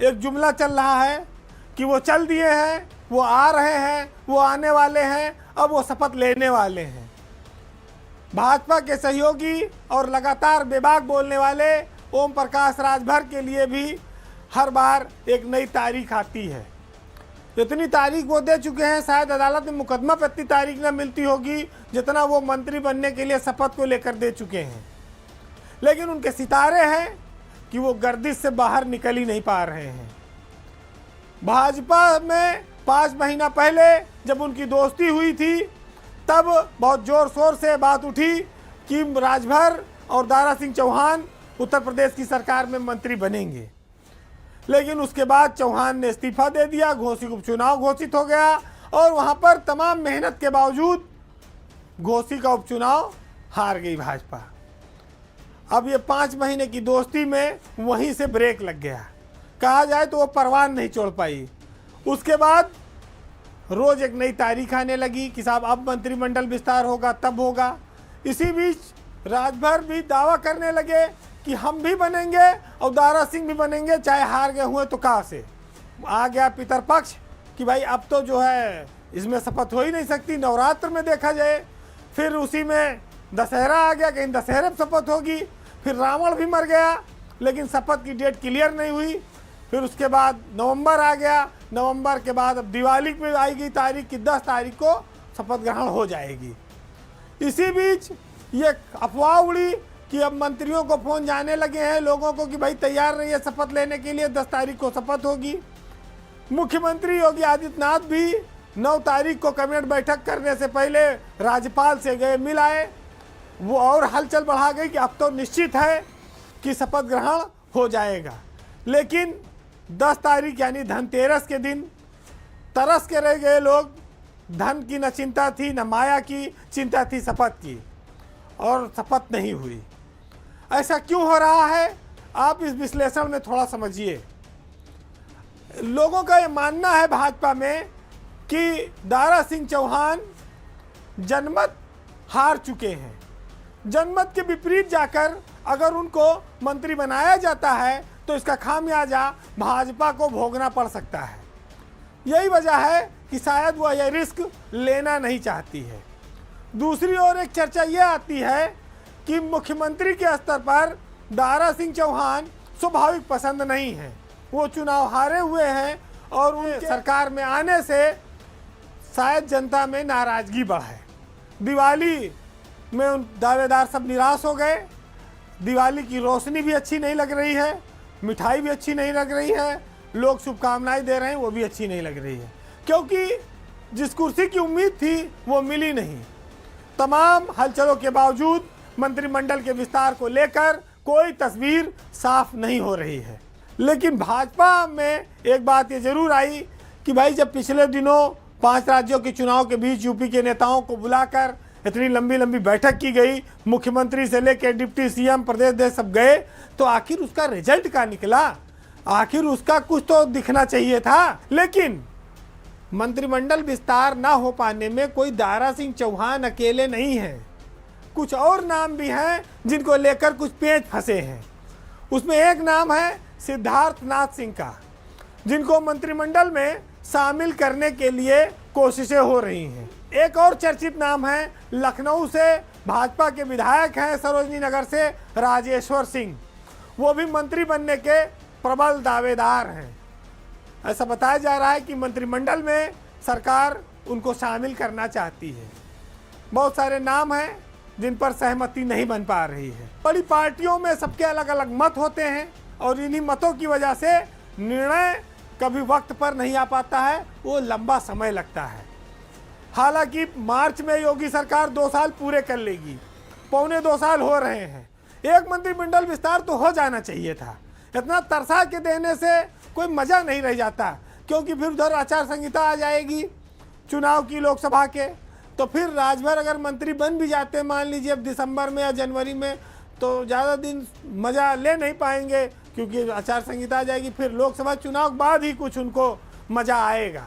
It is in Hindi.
एक जुमला चल रहा है कि वो चल दिए हैं, वो आ रहे हैं, वो आने वाले हैं, अब वो शपथ लेने वाले हैं। भाजपा के सहयोगी और लगातार बेबाक बोलने वाले ओम प्रकाश राजभर के लिए भी हर बार एक नई तारीख आती है। इतनी तारीख वो दे चुके हैं, शायद अदालत में मुकदमा पर इतनी तारीख न मिलती होगी जितना वो मंत्री बनने के लिए शपथ को लेकर दे चुके हैं। लेकिन उनके सितारे हैं कि वो गर्दिश से बाहर निकल ही नहीं पा रहे हैं। भाजपा में 5 महीना पहले जब उनकी दोस्ती हुई थी, तब बहुत जोर शोर से बात उठी कि राजभर और दारा सिंह चौहान उत्तर प्रदेश की सरकार में मंत्री बनेंगे। लेकिन उसके बाद चौहान ने इस्तीफा दे दिया, घोसी उपचुनाव घोषित हो गया और वहां पर तमाम मेहनत के बावजूद घोसी का उपचुनाव हार गई भाजपा। अब ये 5 महीने की दोस्ती में वहीं से ब्रेक लग गया, कहा जाए तो वो परवान नहीं छोड़ पाई। उसके बाद रोज एक नई तारीख आने लगी कि साहब अब मंत्रिमंडल विस्तार होगा, तब होगा। इसी बीच राजभर भी दावा करने लगे कि हम भी बनेंगे और दारा सिंह भी बनेंगे, चाहे हार गए हुए तो कहाँ से। आ गया पितरपक्ष कि भाई अब तो जो है इसमें शपथ हो ही नहीं सकती, नवरात्र में देखा जाए। फिर उसी में दशहरा आ गया, कहीं दशहरे में शपथ होगी। फिर रावण भी मर गया, लेकिन शपथ की डेट क्लियर नहीं हुई। फिर उसके बाद नवंबर आ गया, नवंबर के बाद अब दिवाली में आई गई तारीख कि 10 तारीख को शपथ ग्रहण हो जाएगी। इसी बीच ये अफवाह उड़ी कि अब मंत्रियों को फोन जाने लगे हैं लोगों को कि भाई तैयार रहिए शपथ लेने के लिए, 10 तारीख को शपथ होगी। मुख्यमंत्री योगी आदित्यनाथ भी 9 तारीख को कैबिनेट बैठक करने से पहले राज्यपाल से गए, मिल आए। वो और हलचल बढ़ा गई कि अब तो निश्चित है कि शपथ ग्रहण हो जाएगा। लेकिन 10 तारीख यानी धनतेरस के दिन तरस के रह गए लोग। धन की न चिंता थी, न माया की चिंता थी, शपथ की, और शपथ नहीं हुई। ऐसा क्यों हो रहा है, आप इस विश्लेषण में थोड़ा समझिए। लोगों का ये मानना है भाजपा में कि दारा सिंह चौहान जनमत हार चुके हैं। जनमत के विपरीत जाकर अगर उनको मंत्री बनाया जाता है तो इसका खामियाजा भाजपा को भोगना पड़ सकता है। यही वजह है कि शायद वह यह रिस्क लेना नहीं चाहती है। दूसरी ओर एक चर्चा यह आती है कि मुख्यमंत्री के स्तर पर दारा सिंह चौहान स्वाभाविक पसंद नहीं है। वो चुनाव हारे हुए हैं और उनके सरकार में आने से शायद जनता में नाराजगी बढ़े। दिवाली में उन दावेदार सब निराश हो गए। दिवाली की रोशनी भी अच्छी नहीं लग रही है, मिठाई भी अच्छी नहीं लग रही है, लोग शुभकामनाएं दे रहे हैं वो भी अच्छी नहीं लग रही है, क्योंकि जिस कुर्सी की उम्मीद थी वो मिली नहीं। तमाम हलचलों के बावजूद मंत्रिमंडल के विस्तार को लेकर कोई तस्वीर साफ नहीं हो रही है। लेकिन भाजपा में एक बात ये जरूर आई कि भाई जब पिछले दिनों 5 राज्यों के चुनाव के बीच यूपी के नेताओं को बुलाकर इतनी लंबी लंबी बैठक की गई, मुख्यमंत्री से लेकर डिप्टी सीएम प्रदेश अध्यक्ष सब गए, तो आखिर उसका रिजल्ट क्या निकला, आखिर उसका कुछ तो दिखना चाहिए था। लेकिन मंत्रिमंडल विस्तार ना हो पाने में कोई दारा सिंह चौहान अकेले नहीं हैं, कुछ और नाम भी हैं जिनको लेकर कुछ पेच फंसे हैं। उसमें एक नाम है सिद्धार्थनाथ सिंह का, जिनको मंत्रिमंडल में शामिल करने के लिए कोशिशें हो रही हैं। एक और चर्चित नाम है, लखनऊ से भाजपा के विधायक हैं सरोजनी नगर से राजेश्वर सिंह, वो भी मंत्री बनने के प्रबल दावेदार हैं। ऐसा बताया जा रहा है कि मंत्रिमंडल में सरकार उनको शामिल करना चाहती है। बहुत सारे नाम हैं जिन पर सहमति नहीं बन पा रही है। बड़ी पार्टियों में सबके अलग अलग मत होते हैं और इन्हीं मतों की वजह से निर्णय कभी वक्त पर नहीं आ पाता है, वो लंबा समय लगता है। हालांकि मार्च में योगी सरकार 2 साल पूरे कर लेगी, पौने 2 साल हो रहे हैं। एक मंत्रिमंडल विस्तार तो हो जाना चाहिए था। इतना तरसा के देने से कोई मज़ा नहीं रह जाता, क्योंकि फिर उधर आचार संहिता आ जाएगी चुनाव की, लोकसभा के। तो फिर राजभर अगर मंत्री बन भी जाते मान लीजिए अब दिसंबर में या जनवरी में, तो ज़्यादा दिन मज़ा ले नहीं पाएंगे, क्योंकि आचार संहिता आ जाएगी। फिर लोकसभा चुनाव के बाद ही कुछ उनको मज़ा आएगा।